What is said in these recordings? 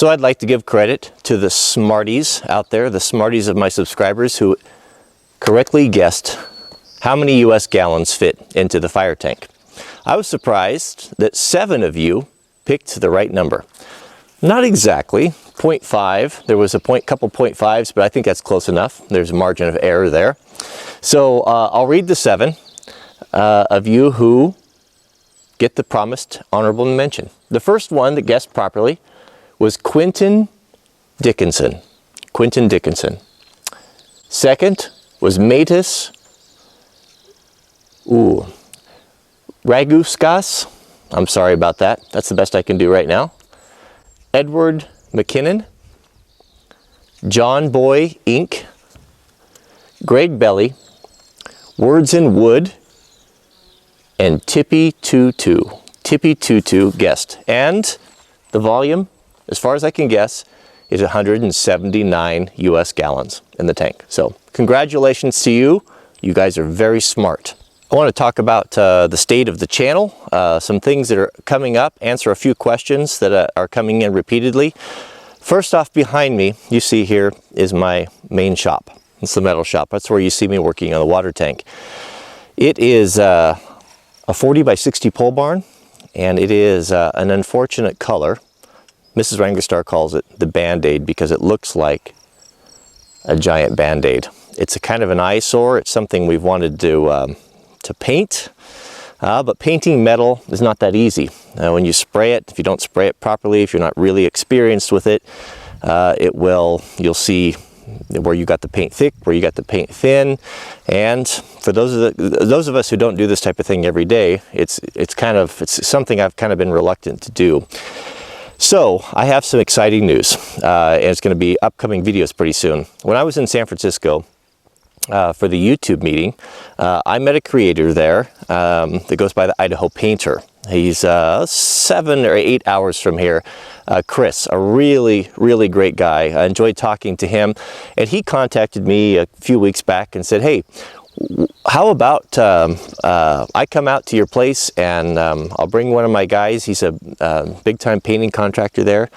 So I'd like to give credit to the smarties out there, the smarties of my subscribers who correctly guessed how many US gallons fit into the fire tank. I was surprised that 7 of you picked the right number. Not exactly, 0.5. There was a couple 0.5s, but I think that's close enough. There's a margin of error there. So I'll read the 7 of you who get the promised honorable mention. The first one that guessed properly was Quentin Dickinson. Quentin Dickinson. Second was Matus Raguskas. I'm sorry about that. That's the best I can do right now. Edward McKinnon. John Boy Inc. Greg Belly. Words in Wood. And Tippy Tutu. Tippy Tutu guessed. And the volume, as far as I can guess, is 179 US gallons in the tank. So congratulations to you. You guys are very smart. I want to talk about the state of the channel, some things that are coming up, answer a few questions that are coming in repeatedly. First off, behind me, you see here is my main shop. It's the metal shop. That's where you see me working on the water tank. It is a 40 by 60 pole barn, and it is an unfortunate color. Mrs. Wranglerstar calls it the Band-Aid because it looks like a giant Band-Aid. It's a kind of an eyesore. It's something we've wanted to paint, but painting metal is not that easy. When you spray it, if you don't spray it properly, if you're not really experienced with it, you'll see where you got the paint thick, where you got the paint thin. And for those of us who don't do this type of thing every day, it's something I've kind of been reluctant to do. So I have some exciting news, and it's going to be upcoming videos pretty soon. When I was in San Francisco for the YouTube meeting, I met a creator there that goes by the Idaho Painter. He's 7 or 8 hours from here. Chris, a really, really great guy. I enjoyed talking to him, and he contacted me a few weeks back and said, hey, how about I come out to your place and I'll bring one of my guys. He's a big-time painting contractor there,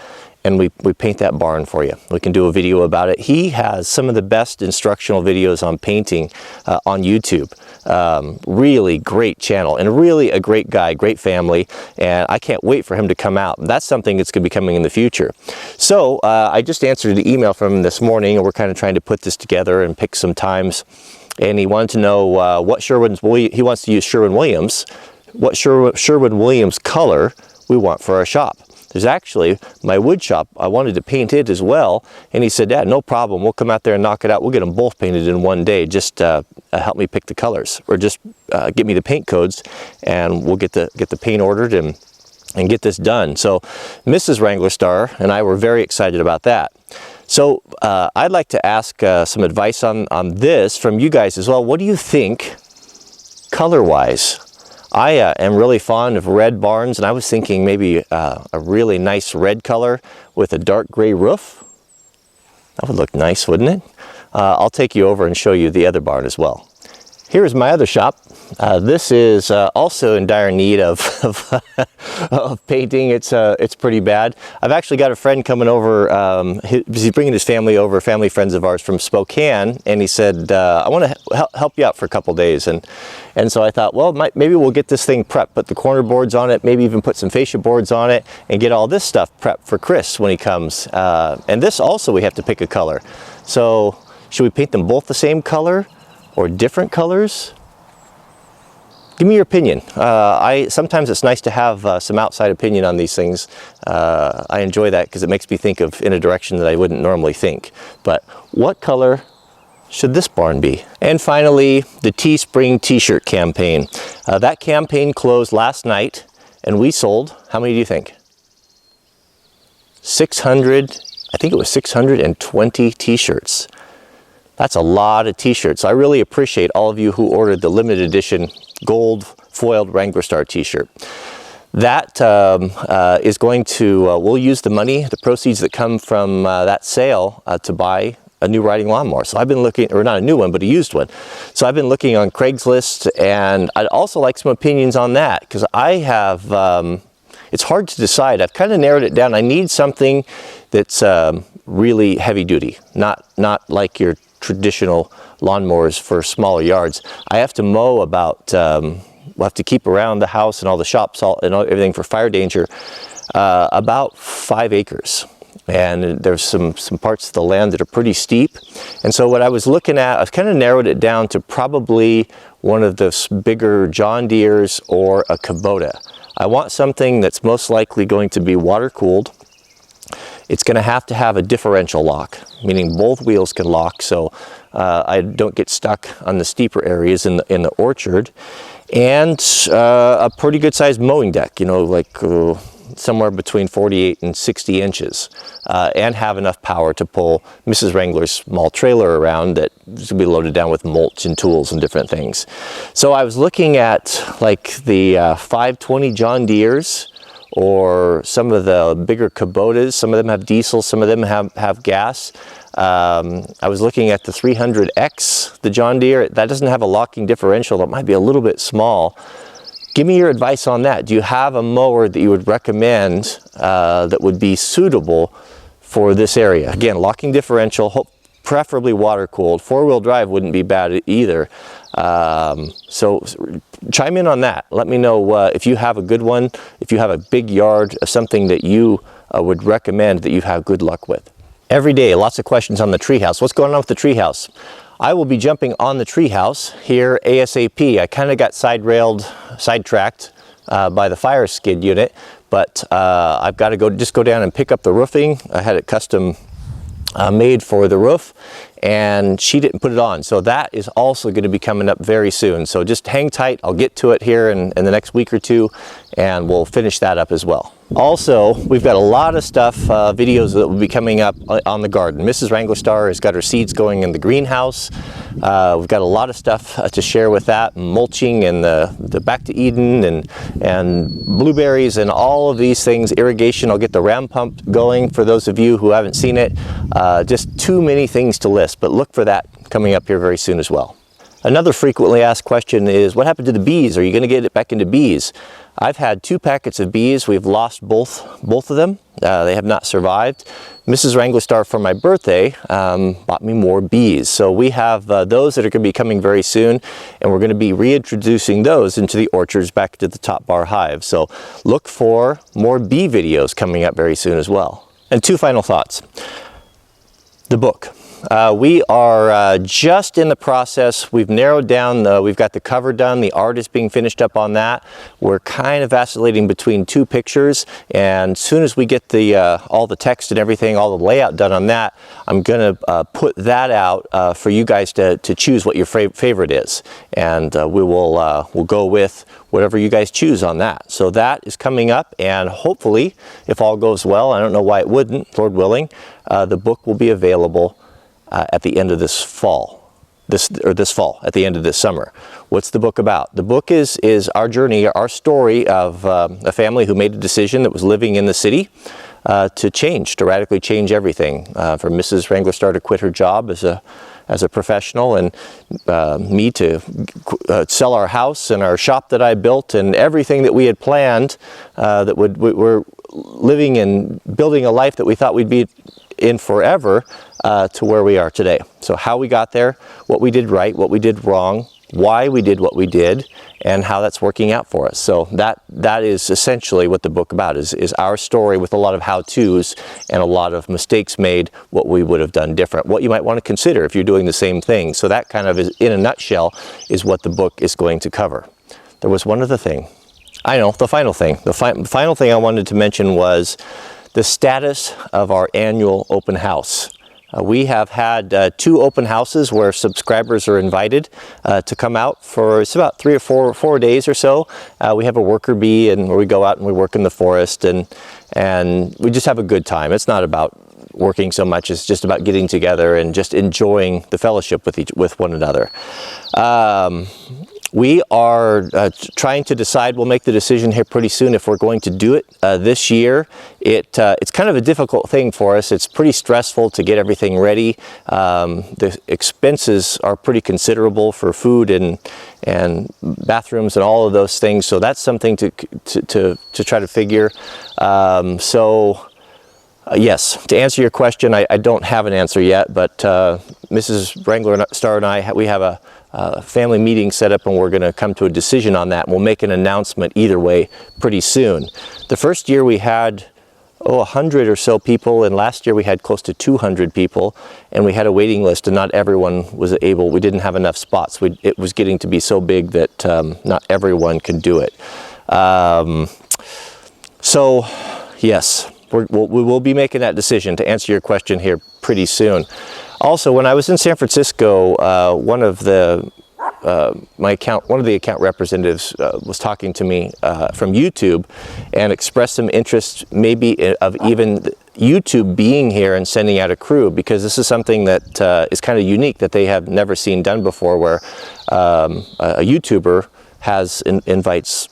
and we paint that barn for you. We can do a video about it. He has some of the best instructional videos on painting on YouTube. Really great channel, and really a great guy, great family, and I can't wait for him to come out. That's something that's going to be coming in the future. So I just answered an email from him this morning, and we're kind of trying to put this together and pick some times. And he wanted to know what he wants to use Sherwin Williams, what Sherwin Williams color we want for our shop. There's actually my wood shop. I wanted to paint it as well, and he said, "Yeah, no problem. We'll come out there and knock it out. We'll get them both painted in one day. Just help me pick the colors, or just get me the paint codes, and we'll get the paint ordered and get this done." So Mrs. Wranglerstar and I were very excited about that. So I'd like to ask some advice on this from you guys as well. What do you think color-wise? I am really fond of red barns, and I was thinking maybe a really nice red color with a dark gray roof. That would look nice, wouldn't it? I'll take you over and show you the other barn as well. Here's my other shop. This is also in dire need of painting. It's pretty bad. I've actually got a friend coming over. He's bringing his family over, family friends of ours from Spokane, and he said, I want to help you out for a couple days. And so I thought, well, maybe we'll get this thing prepped, put the corner boards on it, maybe even put some fascia boards on it, and get all this stuff prepped for Chris when he comes. And this also, we have to pick a color. So should we paint them both the same color or different colors? Give me your opinion. Sometimes it's nice to have some outside opinion on these things. I enjoy that because it makes me think in a direction that I wouldn't normally think. But what color should this barn be? And finally, the Teespring t-shirt campaign. That campaign closed last night, and we sold, how many do you think? 600, I think it was 620 t-shirts. That's a lot of t-shirts. I really appreciate all of you who ordered the limited edition gold foiled Wranglerstar t-shirt. That is going to, we'll use the money, the proceeds that come from that sale to buy a new riding lawnmower. So I've been looking, or not a new one, but a used one. So I've been looking on Craigslist, and I'd also like some opinions on that, because I have, it's hard to decide. I've kind of narrowed it down. I need something that's really heavy duty, not like your traditional lawnmowers for smaller yards. I have to mow about, we'll have to keep around the house and all the shop salt and everything for fire danger, about 5 acres. And there's some parts of the land that are pretty steep. And so what I was looking at, I've kind of narrowed it down to probably one of the bigger John Deeres or a Kubota. I want something that's most likely going to be water cooled. It's going to have a differential lock, meaning both wheels can lock, so I don't get stuck on the steeper areas in the orchard. And a pretty good sized mowing deck, you know, like somewhere between 48 and 60 inches, and have enough power to pull Mrs. Wrangler's small trailer around that will be loaded down with mulch and tools and different things. So I was looking at like the 520 John Deeres, or some of the bigger Kubotas. Some of them have diesel, some of them have gas. I was looking at the 300X, the John Deere. That doesn't have a locking differential. That might be a little bit small. Give me your advice on that. Do you have a mower that you would recommend that would be suitable for this area? Again, locking differential, preferably water cooled. 4-wheel drive wouldn't be bad either. So chime in on that. Let me know if you have a good one, if you have a big yard, something that you would recommend that you have good luck with. Every day, lots of questions on the treehouse. What's going on with the treehouse? I will be jumping on the treehouse here ASAP. I kind of got sidetracked by the fire skid unit, but I've got to just go down and pick up the roofing. I had it custom made for the roof, and she didn't put it on. So that is also going to be coming up very soon. So just hang tight. I'll get to it here in the next week or two, and we'll finish that up as well. Also, we've got a lot of stuff, videos that will be coming up on the garden. Mrs. Wranglerstar has got her seeds going in the greenhouse. We've got a lot of stuff to share with that, mulching and the Back to Eden and blueberries and all of these things, irrigation. I'll get the ram pump going for those of you who haven't seen it. Just too many things to list, but look for that coming up here very soon as well. Another frequently asked question is, what happened to the bees? Are you going to get it back into bees? I've had 2 packets of bees. We've lost both of them. They have not survived. Mrs. Wranglerstar, for my birthday, bought me more bees. So we have those that are going to be coming very soon, and we're going to be reintroducing those into the orchards back to the top bar hive. So look for more bee videos coming up very soon as well. And 2 final thoughts. The book. We are just in the process. We've narrowed down, we've got the cover done, the art is being finished up on that. We're kind of vacillating between 2 pictures, and as soon as we get all the text and everything, all the layout done on that, I'm going to put that out for you guys to choose what your favorite is, and we'll go with whatever you guys choose on that. So that is coming up, and hopefully, if all goes well, I don't know why it wouldn't, Lord willing, the book will be available at the end of this fall, at the end of this summer. What's the book about? The book is our journey, our story of a family who made a decision that was living in the city to radically change everything. For Mrs. Wranglerstar to quit her job as a professional, and me to sell our house and our shop that I built and everything that we had planned, that we're living and building a life that we thought we'd be in forever, to where we are today. So how we got there, what we did right, what we did wrong, why we did what we did, and how that's working out for us. So that is essentially what the book about is our story, with a lot of how-tos and a lot of mistakes made, what we would have done different, what you might want to consider if you're doing the same thing. So that kind of is, in a nutshell, is what the book is going to cover. There was one other thing. I know, the final thing. The final thing I wanted to mention was the status of our annual open house. We have had 2 open houses where subscribers are invited to come out for, it's about 3 or 4 days or so. We have a worker bee, and where we go out and we work in the forest, and we just have a good time. It's not about working so much, it's just about getting together and just enjoying the fellowship with one another. We are trying to decide. We'll make the decision here pretty soon if we're going to do it this year. It's kind of a difficult thing for us. It's pretty stressful to get everything ready. The expenses are pretty considerable for food and bathrooms and all of those things. So that's something to try to figure. Yes, to answer your question, I don't have an answer yet, but Mrs. Wranglerstar and I, we have a family meeting set up, and we're going to come to a decision on that. And we'll make an announcement either way pretty soon. The first year we had 100 or so people, and last year we had close to 200 people, and we had a waiting list, and not everyone was able. We didn't have enough spots. It was getting to be so big that not everyone could do it. So yes, we will be making that decision to answer your question here pretty soon. Also, when I was in San Francisco, one of the account representatives was talking to me from YouTube and expressed some interest maybe of even YouTube being here and sending out a crew, because this is something that is kind of unique that they have never seen done before, where a YouTuber invites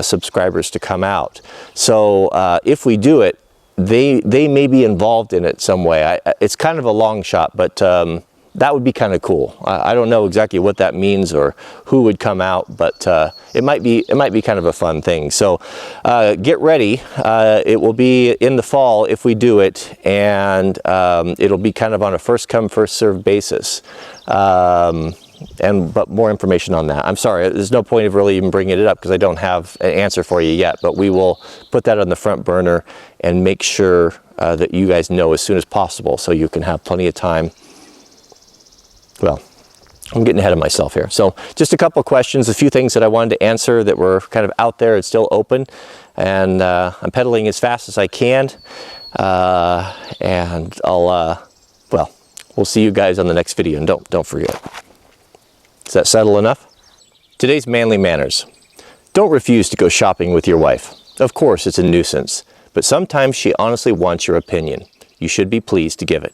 subscribers to come out. So if we do it, they may be involved in it some way. It's kind of a long shot, but that would be kind of cool. I don't know exactly what that means or who would come out, but it might be kind of a fun thing. So get ready. It will be in the fall if we do it, and it'll be kind of on a first come first served basis. But more information on that. I'm sorry, there's no point of really even bringing it up because I don't have an answer for you yet, but we will put that on the front burner and make sure that you guys know as soon as possible so you can have plenty of time. Well, I'm getting ahead of myself here. So just a couple of questions, a few things that I wanted to answer that were kind of out there. It's still open, and I'm pedaling as fast as I can, and well, we'll see you guys on the next video, and don't forget. Is that subtle enough? Today's manly manners. Don't refuse to go shopping with your wife. Of course, it's a nuisance, but sometimes she honestly wants your opinion. You should be pleased to give it.